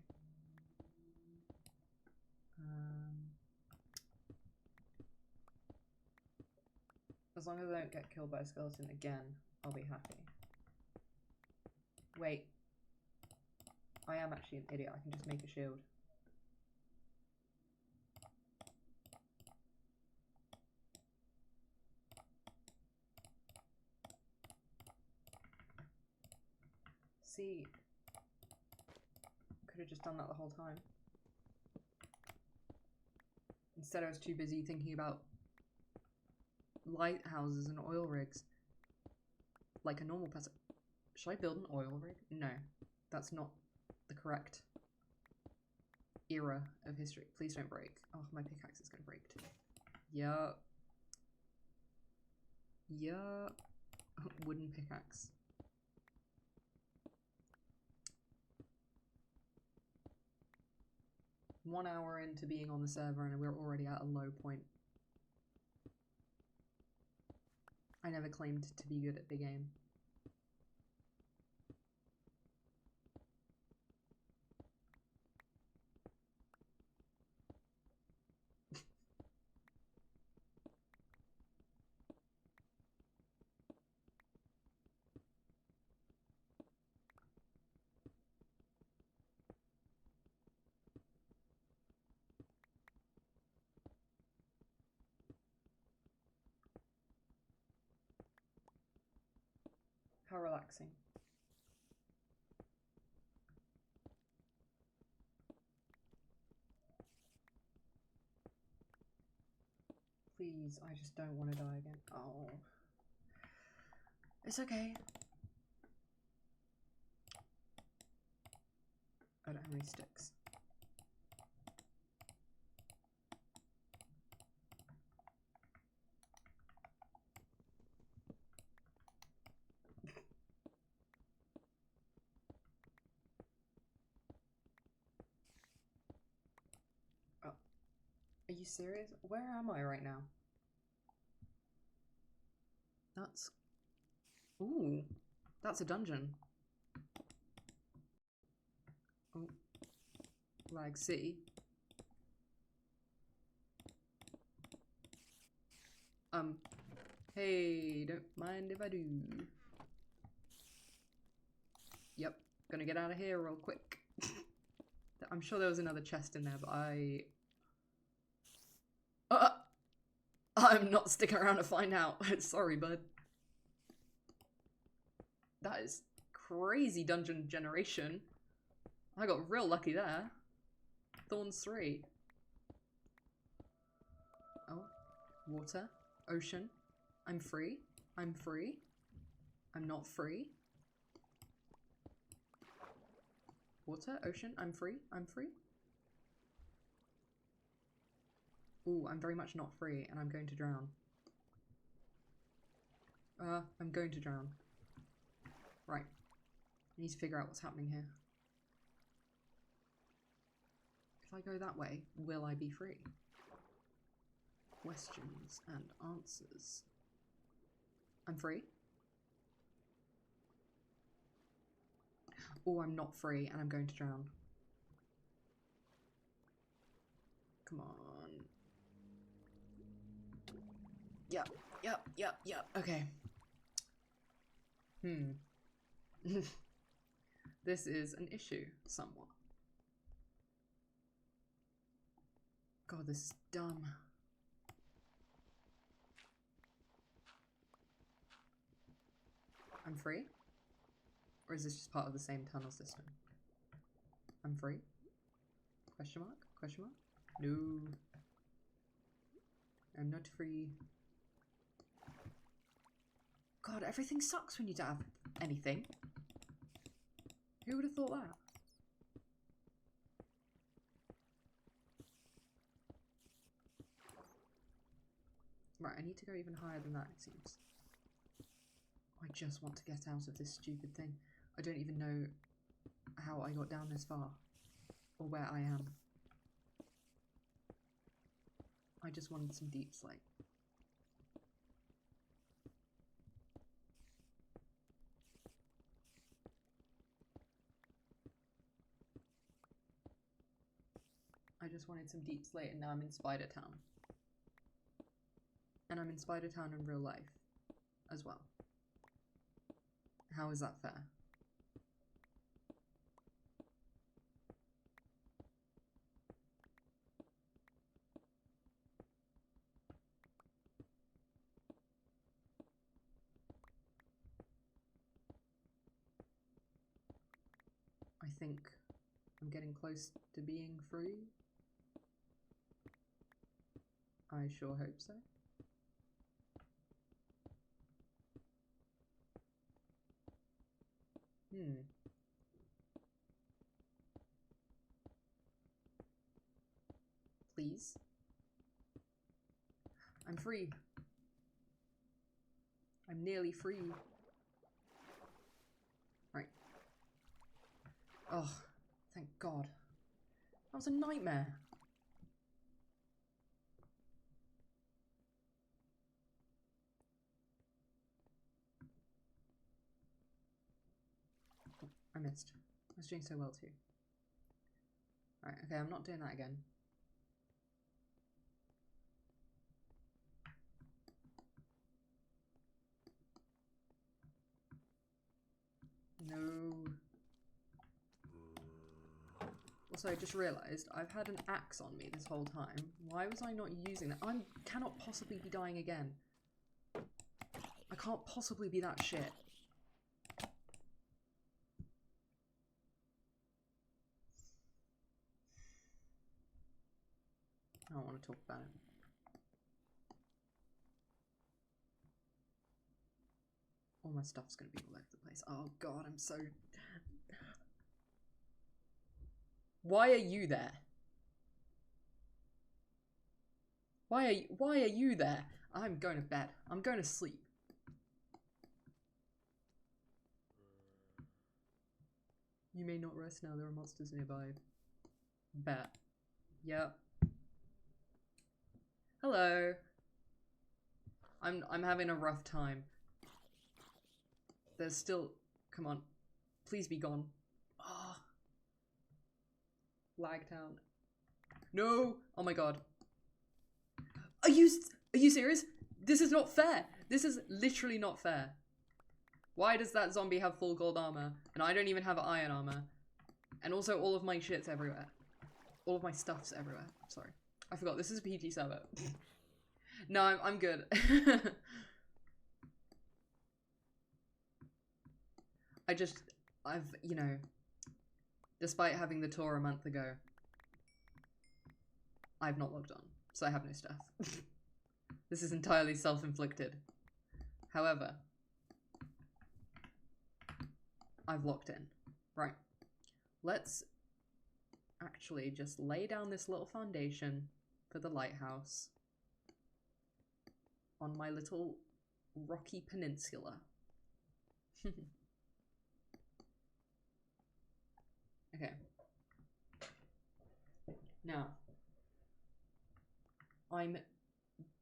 As long as I don't get killed by a skeleton again, I'll be happy. Wait. I am actually an idiot. I can just make a shield. See, could have just done that the whole time. Instead I was too busy thinking about lighthouses and oil rigs. Like a normal person. Should I build an oil rig? No, that's not the correct era of history. Please don't break. Oh, my pickaxe is gonna break too. Yup. Yup. Wooden pickaxe. One hour into being on the server and we're already at a low point. I never claimed to be good at the game. How relaxing. Please, I just don't want to die again. Oh. It's okay. I don't have any sticks. Are you serious? Where am I right now? That's... Ooh. That's a dungeon. Oh. Lag City. Hey, don't mind if I do. Yep. Gonna get out of here real quick. I'm sure there was another chest in there, but I'm not sticking around to find out. Sorry, bud. That is crazy dungeon generation. I got real lucky there. Thorns 3. Oh. Water. Ocean. I'm free. I'm free. I'm not free. Water. Ocean. I'm free. I'm free. Ooh, I'm very much not free, and I'm going to drown. I'm going to drown. Right. I need to figure out what's happening here. If I go that way, will I be free? Questions and answers. I'm free. Oh, I'm not free, and I'm going to drown. Come on. Yep, yep, yep, yep. Okay. This is an issue, somewhat. God, this is dumb. I'm free? Or is this just part of the same tunnel system? I'm free? Question mark? Question mark? No. I'm not free. God, everything sucks when you don't have anything. Who would have thought that? Right, I need to go even higher than that, it seems. I just want to get out of this stupid thing. I don't even know how I got down this far. Or where I am. I just wanted some deep slate. I just wanted some deep slate and now I'm in Spider Town. And I'm in Spider Town in real life as well. How is that fair? I think I'm getting close to being free. I sure hope so. Please. I'm free. I'm nearly free. Right. Oh, thank God. That was a nightmare. Oh, I missed. I was doing so well too. Right, okay, I'm not doing that again. No. Also, I just realised I've had an axe on me this whole time. Why was I not using that? I cannot possibly be dying again. I can't possibly be that shit. I don't want to talk about it. All my stuff's going to be all over the place. Oh God, I'm so... Why are you there? Why are you there? I'm going to bed. I'm going to sleep. You may not rest now. There are monsters nearby. Bet. Yep. Hello. I'm having a rough time. There's still... Come on. Please be gone. Oh. Lagtown. No! Oh my God. Are you serious? This is not fair. This is literally not fair. Why does that zombie have full gold armor? And I don't even have iron armor. And also all of my shit's everywhere. All of my stuff's everywhere. Sorry. I forgot. This is a PG server. No, I'm good. You know, despite having the tour a month ago, I've not logged on, so I have no stuff. This is entirely self-inflicted. However, I've locked in. Right. Let's actually just lay down this little foundation for the lighthouse on my little rocky peninsula. Okay. Now, I'm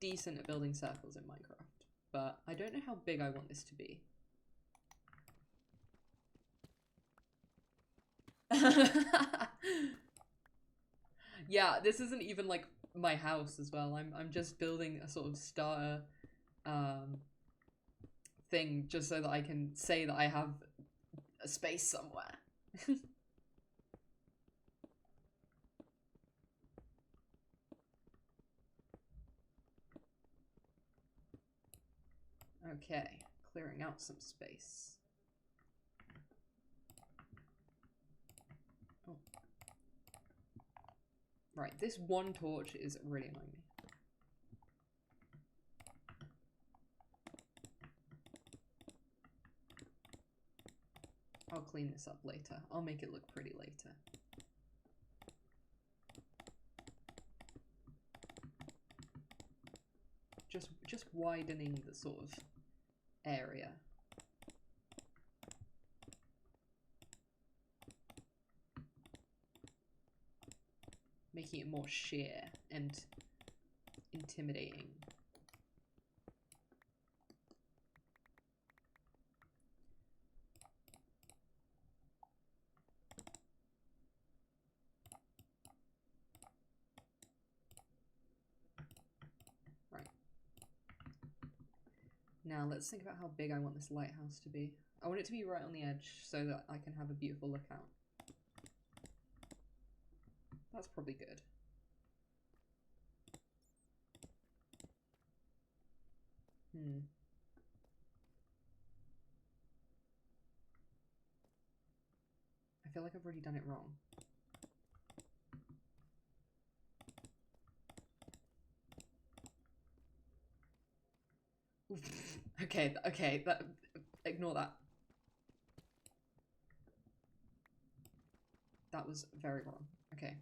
decent at building circles in Minecraft, but I don't know how big I want this to be. Yeah, this isn't even like my house as well. I'm just building a sort of starter thing just so that I can say that I have a space somewhere. Okay, clearing out some space. Oh. Right, this one torch is really annoying me. I'll clean this up later. I'll make it look pretty later. Just widening the sort of area. Making it more sheer and intimidating. Right. Now let's think about how big I want this lighthouse to be. I want it to be right on the edge so that I can have a beautiful lookout. That's probably good. I feel like I've already done it wrong. Okay, okay, ignore that. That was very wrong. Okay.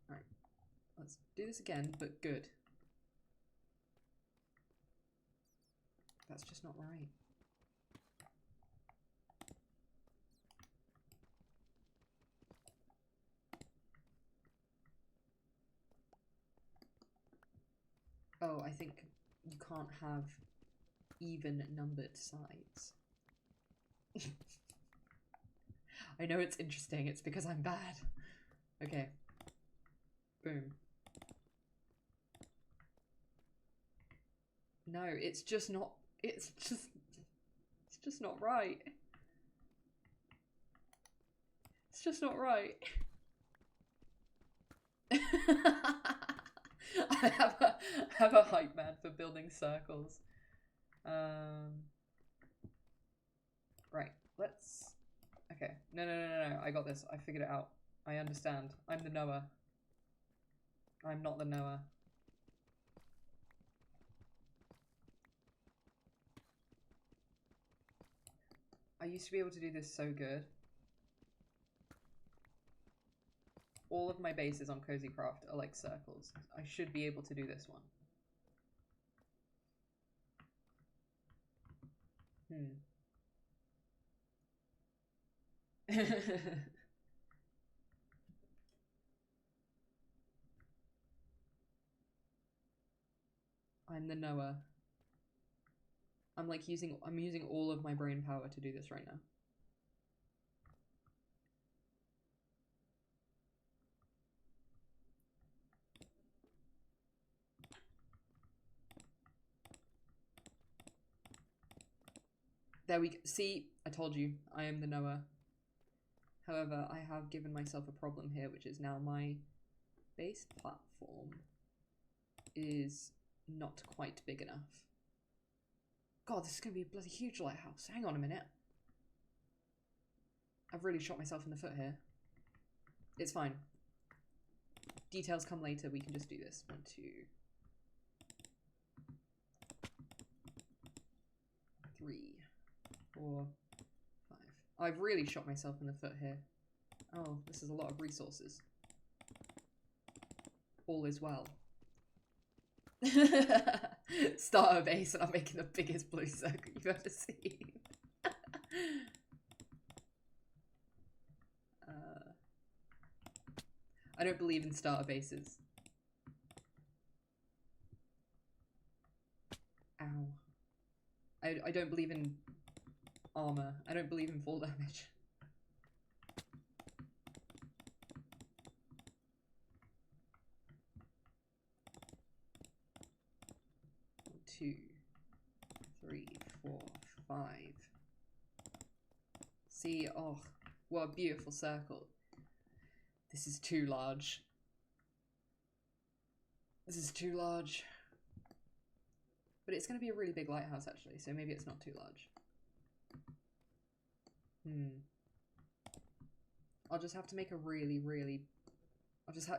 Alright. Let's do this again, but good. That's just not right. Oh, I think you can't have even numbered sides. I know it's interesting, it's because I'm bad. Okay. Boom. No, it's just not not right. It's just not right. I have a hype man for building circles. Right, let's... Okay, no, I got this. I figured it out. I understand. I'm the knower. I'm not the knower. I used to be able to do this so good. All of my bases on Cozy Craft are like circles. I should be able to do this one. I'm the knower. I'm using all of my brain power to do this right now. There we go. See, I told you, I am the knower. However, I have given myself a problem here, which is now my base platform is not quite big enough. God, this is going to be a bloody huge lighthouse. Hang on a minute. I've really shot myself in the foot here. It's fine. Details come later. We can just do this. 1, 2, 3, 4, 5. I've really shot myself in the foot here. Oh, this is a lot of resources. All is well. Start a base and I'm making the biggest blue circle you've ever seen. I don't believe in starter bases. Ow. I don't believe in armor. I don't believe in fall damage. Two, 3, 4, 5. See, oh, what a beautiful circle. This is too large. This is too large. But it's going to be a really big lighthouse, actually, so maybe it's not too large. I'll just have to make a really... I'll just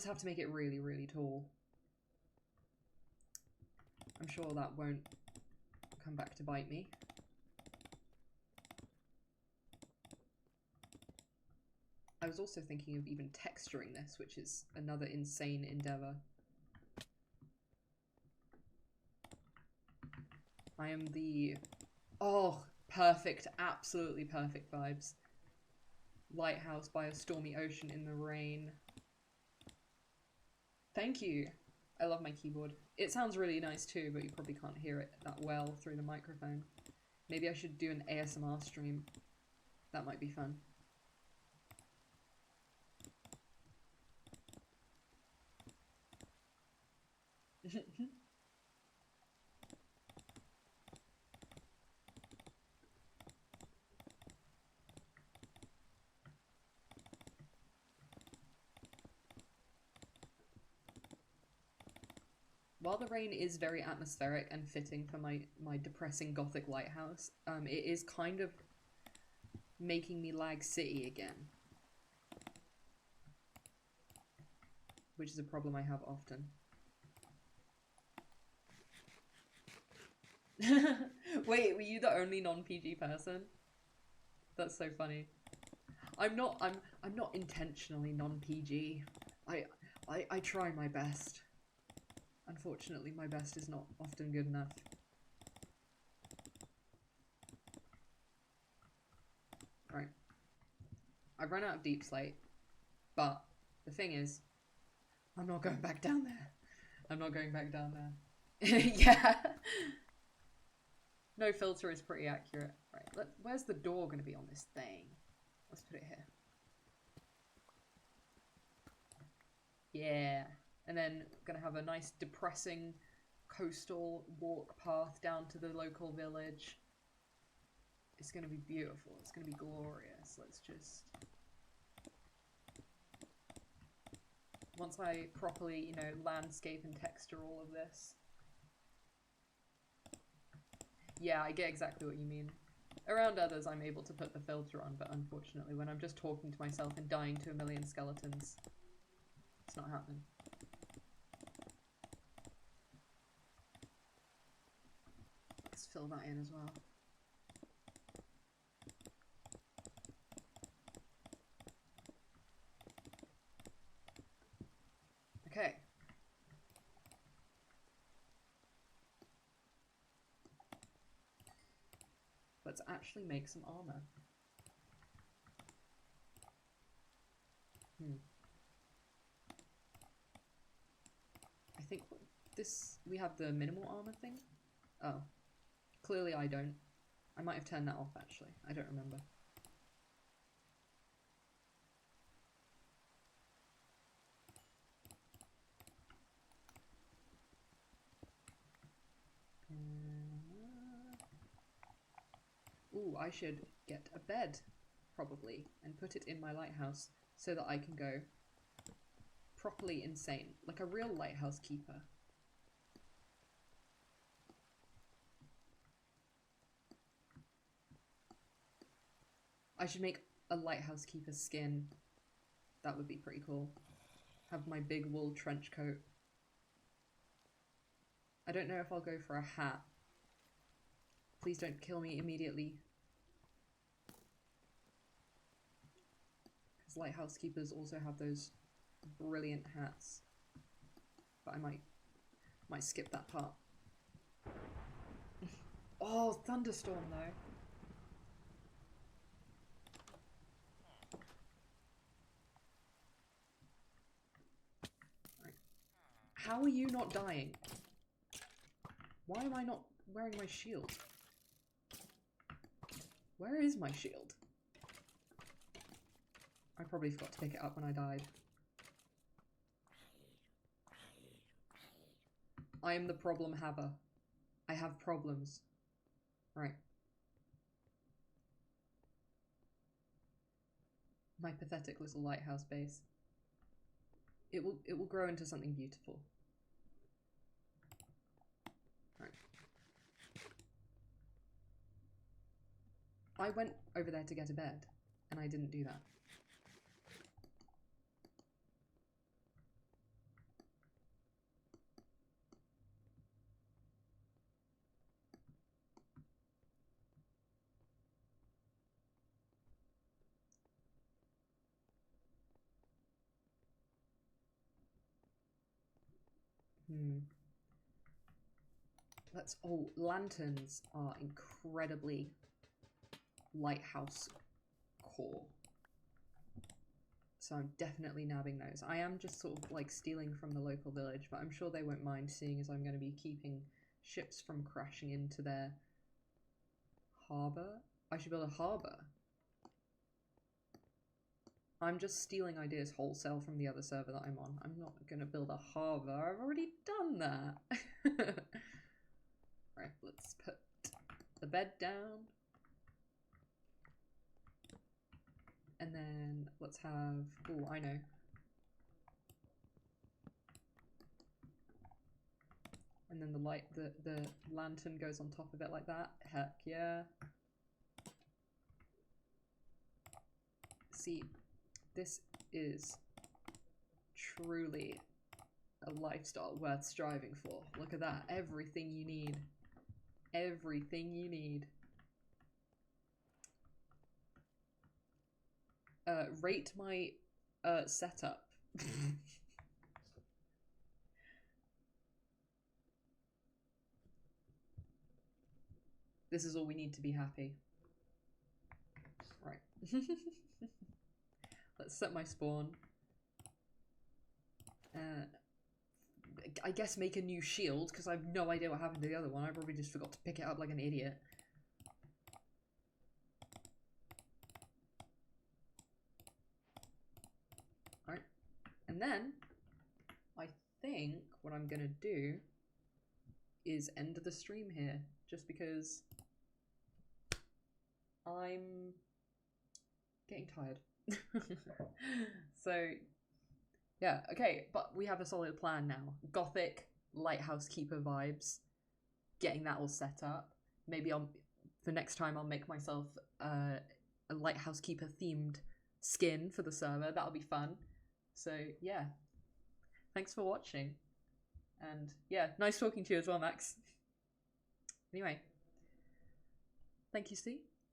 have to make it really tall. I'm sure that won't come back to bite me. I was also thinking of even texturing this, which is another insane endeavor. I am the... Oh, perfect, absolutely perfect vibes. Lighthouse by a stormy ocean in the rain. Thank you. I love my keyboard. It sounds really nice too, but you probably can't hear it that well through the microphone. Maybe I should do an ASMR stream. That might be fun. While the rain is very atmospheric and fitting for my depressing gothic lighthouse, it is kind of making me lag city again. Which is a problem I have often. Wait, were you the only non-PG person? That's so funny. I'm not intentionally non-PG. I try my best. Unfortunately, my best is not often good enough. Right. I've run out of deep slate, but the thing is, I'm not going back down there. I'm not going back down there. Yeah. No filter is pretty accurate. Right, where's the door going to be on this thing? Let's put it here. Yeah. And then gonna have a nice depressing coastal walk path down to the local village. It's gonna be beautiful. It's gonna be glorious. Let's just... Once I properly, you know, landscape and texture all of this. Yeah, I get exactly what you mean. Around others, I'm able to put the filter on, but unfortunately, when I'm just talking to myself and dying to a million skeletons, it's not happening. Let's fill that in as well. Okay. Let's actually make some armor. I think we have the minimal armor thing. Oh. Clearly I don't. I might have turned that off actually. I don't remember. Ooh, I should get a bed, probably, and put it in my lighthouse so that I can go properly insane, like a real lighthouse keeper. I should make a lighthouse keeper skin. That would be pretty cool. Have my big wool trench coat. I don't know if I'll go for a hat. Please don't kill me immediately. Because lighthouse keepers also have those brilliant hats. But I might skip that part. Oh, thunderstorm though. Right. How are you not dying? Why am I not wearing my shield? Where is my shield? I probably forgot to pick it up when I died. I am the problem haver. I have problems. Right. My pathetic little lighthouse base. It will grow into something beautiful. Right. I went over there to get a bed, and I didn't do that. Let's... Oh, lanterns are incredibly lighthouse core. So I'm definitely nabbing those. I am just sort of like stealing from the local village, but I'm sure they won't mind, seeing as I'm going to be keeping ships from crashing into their harbour. I should build a harbour. I'm just stealing ideas wholesale from the other server that I'm on. I'm not going to build a harbour. I've already done that. Right, let's put the bed down. And then let's have... Oh, I know. And then the light, the lantern goes on top of it like that. Heck yeah. See, this is truly a lifestyle worth striving for. Look at that. Everything you need. Everything you need. Rate my setup. This is all we need to be happy. Right. Let's set my spawn. I guess make a new shield, because I have no idea what happened to the other one. I probably just forgot to pick it up like an idiot. Alright. And then, I think what I'm gonna do is end the stream here, just because I'm getting tired. So, yeah, okay, but we have a solid plan now. Gothic, lighthouse keeper vibes, getting that all set up. Maybe the next time I'll make myself a lighthouse keeper themed skin for the server. That'll be fun. So, yeah, thanks for watching. And yeah, nice talking to you as well, Max. Anyway, thank you, Steve.